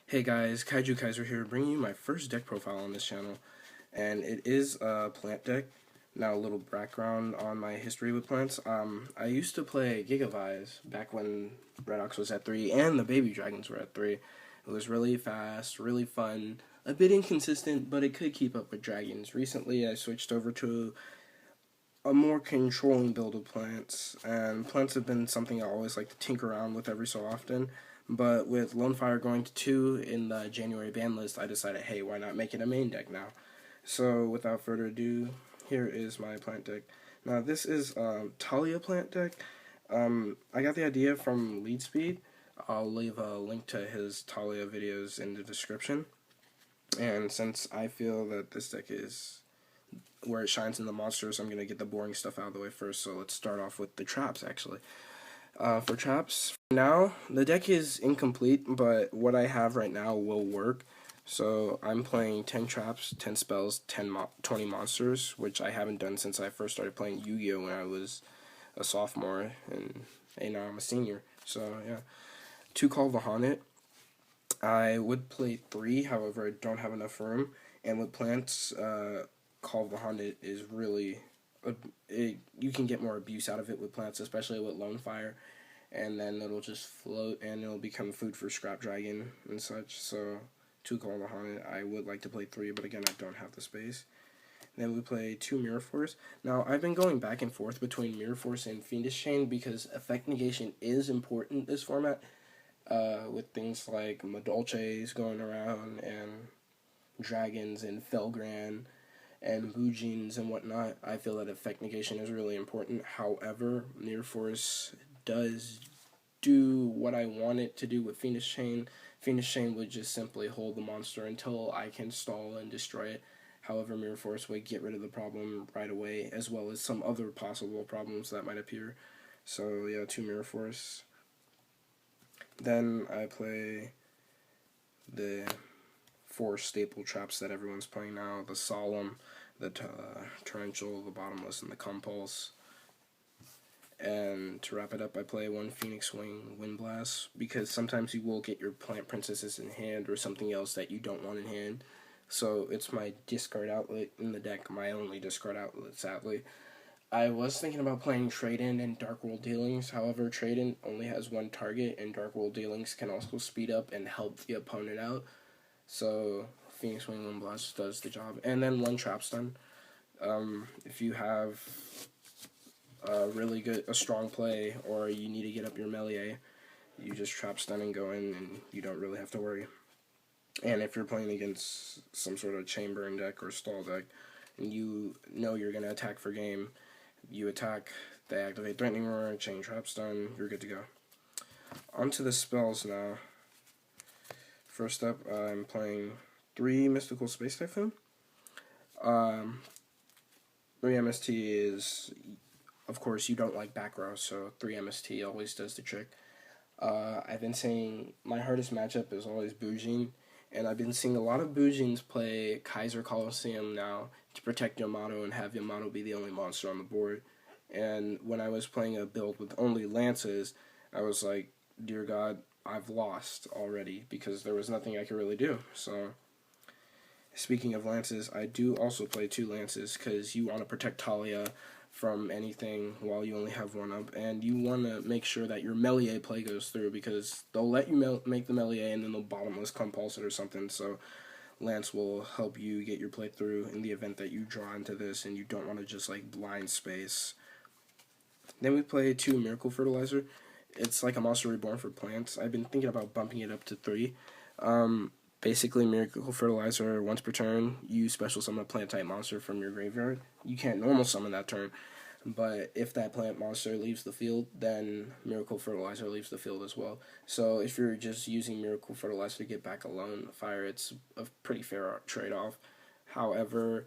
Hey guys, Kaiju Kaiser here, bringing you my first deck profile on this channel, and it is a plant deck. Now a little background on my history with plants. I used to play Gigavise back when Redox was at 3 and the baby dragons were at 3. It was really fast, really fun, a bit inconsistent, but it could keep up with dragons. Recently I switched over to a more controlling build of plants, and plants have been something I always like to tinker around with every so often. But with Lone Fire going to 2 in the January ban list, I decided, hey, why not make it a main deck now? So without further ado, here is my plant deck. Now this is Talaya plant deck. I got the idea from Lead Speed. I'll leave a link to his Talaya videos in the description. And since I feel that this deck is where it shines in the monsters, I'm going to get the boring stuff out of the way first. So let's start off with the traps, actually. For traps, now, the deck is incomplete, but what I have right now will work. So I'm playing 10 traps, 10 spells, 20 monsters, which I haven't done since I first started playing Yu-Gi-Oh! When I was a sophomore, and now I'm a senior. So, yeah. 2 Call the Haunted. I would play 3, however, I don't have enough room. And with plants, Call the Haunted is really... you can get more abuse out of it with plants, especially with Lone Fire. And then it'll just float, and it'll become food for Scrap Dragon and such. So, 2 Call the Haunted. I would like to play 3, but again, I don't have the space. Then we play 2 Mirror Force. Now, I've been going back and forth between Mirror Force and Fiendish Chain because effect negation is important this format. With things like Madolches going around, and Dragons, and Felgrand, and Bujins and whatnot, I feel that effect negation is really important. However, Mirror Force does do what I want it to do with Fiendish Chain. Fiendish Chain would just simply hold the monster until I can stall and destroy it. However, Mirror Force would get rid of the problem right away, as well as some other possible problems that might appear. So yeah, 2 Mirror Force. Then I play the 4 staple traps that everyone's playing now: the Solemn, the Torrential, the Bottomless, and the Compulse. And to wrap it up, I play 1 Phoenix Wing Wind Blast, because sometimes you will get your Plant Princesses in hand or something else that you don't want in hand. So it's my discard outlet in the deck, my only discard outlet, sadly. I was thinking about playing Trade-In and Dark World Dealings, however, Trade-In only has 1 target, and Dark World Dealings can also speed up and help the opponent out. So Phoenix Wing Wind Blast does the job. And then 1 Trap Stun. If you have a strong play, or you need to get up your Melia, you just trap stun and go in, and you don't really have to worry. And if you're playing against some sort of chain burn deck or stall deck, and you know you're going to attack for game, you attack, they activate Threatening Roar, chain trap stun, you're good to go. On to the spells now. First up, I'm playing 3 Mystical Space Typhoon. 3 MST is... Of course, you don't like back row, so 3 MST always does the trick. I've been saying my hardest matchup is always Bujin, and I've been seeing a lot of Bujins play Kaiser Colosseum now to protect Yamato and have Yamato be the only monster on the board. And when I was playing a build with only Lances, I was like, dear God, I've lost already, because there was nothing I could really do. So, speaking of Lances, I do also play 2 Lances, because you want to protect Talaya from anything while you only have 1 up, and you want to make sure that your Melia play goes through, because they'll let you make the Melia and then they'll Bottomless Compulse it or something. So Lance will help you get your play through in the event that you draw into this and you don't want to just like blind space. Then we play 2 Miracle Fertilizer. It's like a Monster Reborn for plants. I've been thinking about bumping it up to 3. Basically, Miracle Fertilizer, once per turn, you special summon a plant type monster from your graveyard. You can't normal summon that turn, but if that plant monster leaves the field, then Miracle Fertilizer leaves the field as well. So if you're just using Miracle Fertilizer to get back a Lone Fire, it's a pretty fair trade-off. However,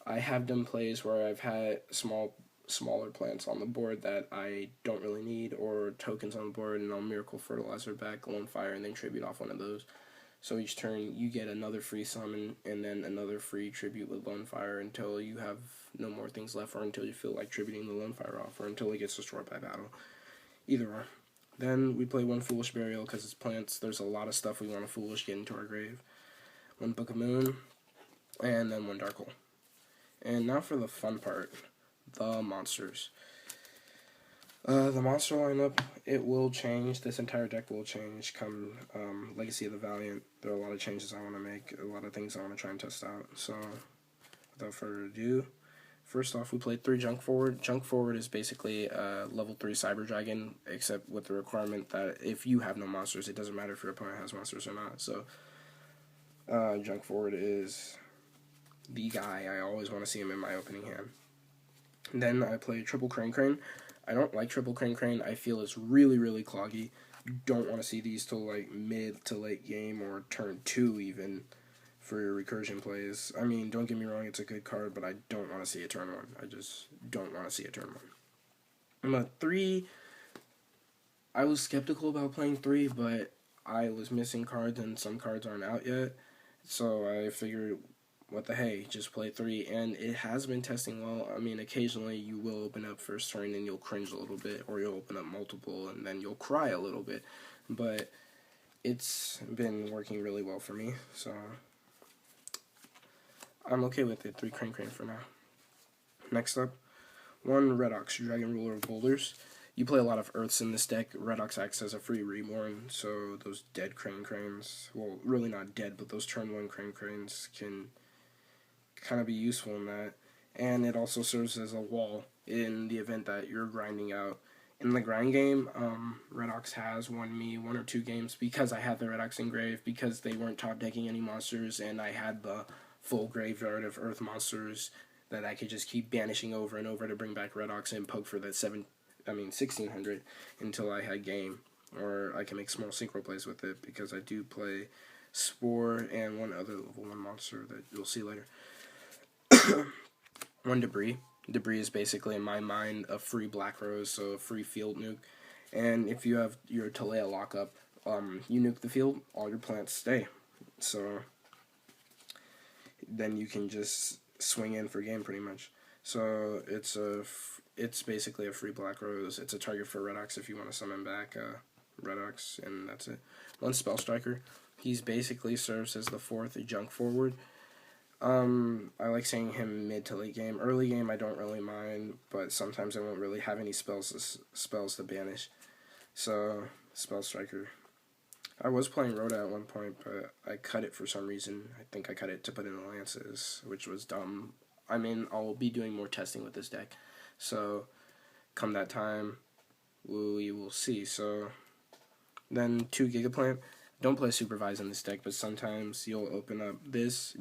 I have done plays where I've had smaller plants on the board that I don't really need, or tokens on the board, and I'll Miracle Fertilizer back Lone Fire and then tribute off one of those. So each turn you get another free summon and then another free tribute with Lone Fire until you have no more things left, or until you feel like tributing the Lone Fire off, or until it gets destroyed by battle. Either or. Then we play one Foolish Burial because it's plants. There's a lot of stuff we want to Foolish get into our grave. One Book of Moon, and then one Dark Hole. And now for the fun part, the monsters. The monster lineup, it will change. This entire deck will change come Legacy of the Valiant. There are a lot of changes I want to make, a lot of things I want to try and test out. So, without further ado, first off, we played 3 Junk Forward. Junk Forward is basically a level 3 Cyber Dragon, except with the requirement that if you have no monsters, it doesn't matter if your opponent has monsters or not. So, Junk Forward is the guy. I always want to see him in my opening hand. Then I play Triple Crane Crane. I don't like Triple Crane Crane. I feel it's really, really cloggy. You don't want to see these till like mid to late game or turn 2 even for your recursion plays. I mean, don't get me wrong, it's a good card, but I don't want to see a turn 1. I just don't want to see a turn 1. But 3, I was skeptical about playing 3, but I was missing cards and some cards aren't out yet. So I figured, what the hey, just play 3, and it has been testing well. I mean, occasionally you will open up first turn and you'll cringe a little bit, or you'll open up multiple and then you'll cry a little bit, but it's been working really well for me, so I'm okay with it. 3 Crane Crane for now. Next up, 1 Redox, Dragon Ruler of Boulders. You play a lot of Earths in this deck. Redox acts as a free reborn, so those dead Crane Cranes, well, really not dead, but those turn 1 Crane Cranes can kind of be useful in that, and it also serves as a wall in the event that you're grinding out. In the grind game, Redox has won me 1 or 2 games because I had the Redox in grave, because they weren't top decking any monsters, and I had the full graveyard of Earth monsters that I could just keep banishing over and over to bring back Redox and poke for that 1600 until I had game, or I can make small synchro plays with it because I do play Spore and 1 other level 1 monster that you'll see later. 1 Debris. Debris is basically, in my mind, a free Black Rose, so a free field nuke. And if you have your Talaya lockup, you nuke the field, all your plants stay. So then you can just swing in for game pretty much. So it's basically a free Black Rose. It's a target for Redox if you want to summon back Redox, and that's it. 1 Spell Striker. He's basically serves as the 4th Junk Forward. I like seeing him mid to late game. Early game I don't really mind, but sometimes I won't really have any spells to banish. So, Spell Striker. I was playing Rhoda at one point, but I cut it for some reason. I think I cut it to put in the Lances, which was dumb. I mean, I'll be doing more testing with this deck, so come that time, we will see. So, then 2 Gigaplant. Don't play Supervise in this deck, but sometimes you'll open up this.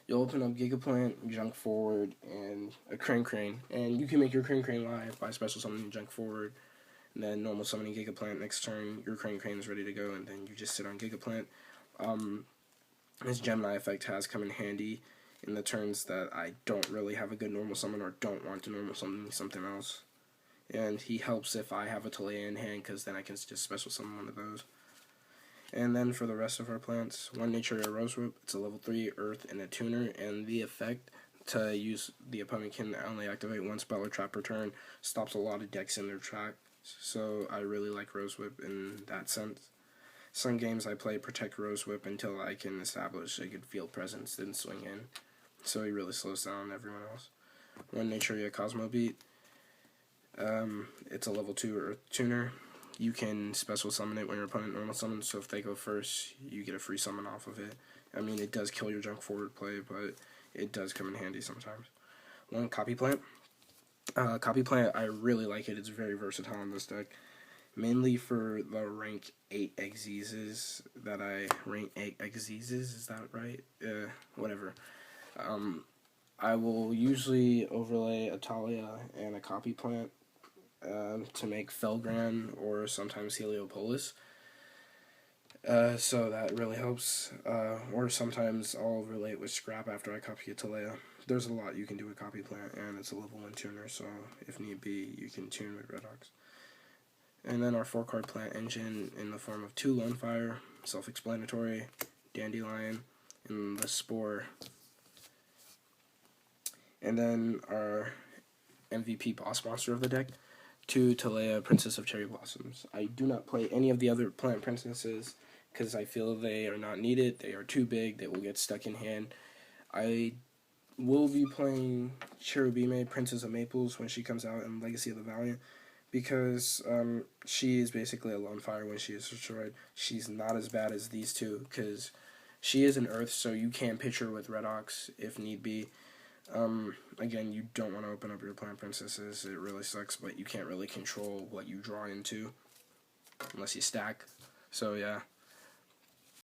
You'll open up Gigaplant, Junk Forward, and a Crane Crane. And you can make your Crane Crane live by special summoning Junk Forward, and then normal summoning Gigaplant next turn. Your Crane Crane is ready to go, and then you just sit on Gigaplant. This Gemini effect has come in handy in the turns that I don't really have a good normal summon or don't want to normal summon something else. And he helps if I have a Talaya in hand, because then I can just special summon one of those. And then for the rest of our plants, 1 Naturia Rosewhip. It's a level 3 Earth and a tuner, and the effect to use, the opponent can only activate 1 spell or trap per turn. Stops a lot of decks in their track, so I really like Rosewhip in that sense. Some games I play Protect Rosewhip until I can establish a good field presence, then swing in. So he really slows down everyone else. 1 Naturia Cosmo Beat. It's a level 2 Earth tuner. You can special summon it when your opponent normal summons, so if they go first, you get a free summon off of it. I mean, it does kill your Junk Forward play, but it does come in handy sometimes. 1 Copy Plant. Copy Plant, I really like it. It's very versatile in this deck. Mainly for the rank 8 Xyzes that I... Rank 8 Xyzes, is that right? Whatever. I will usually overlay a Talaya and a Copy Plant to make Felgrand or sometimes Helio. So that really helps. Or sometimes I'll overlay it with Scrap after I copy a Talaya. There's a lot you can do with Copy Plant, and it's a level 1 tuner, so if need be, you can tune with Redox. And then our 4-card plant engine in the form of 2 Lone Fire, self-explanatory, Dandelion, and the Spore. And then our MVP boss monster of the deck, to Talaya, Princess of Cherry Blossoms. I do not play any of the other plant princesses because I feel they are not needed. They are too big. They will get stuck in hand. I will be playing Cherubime, Princess of Maples, when she comes out in Legacy of the Valiant, because she is basically a lone fire when she is destroyed. She's not as bad as these two, because she is an earth, so you can pitch her with Redox if need be. Again, you don't want to open up your plant princesses. It really sucks, but you can't really control what you draw into unless you stack. So yeah.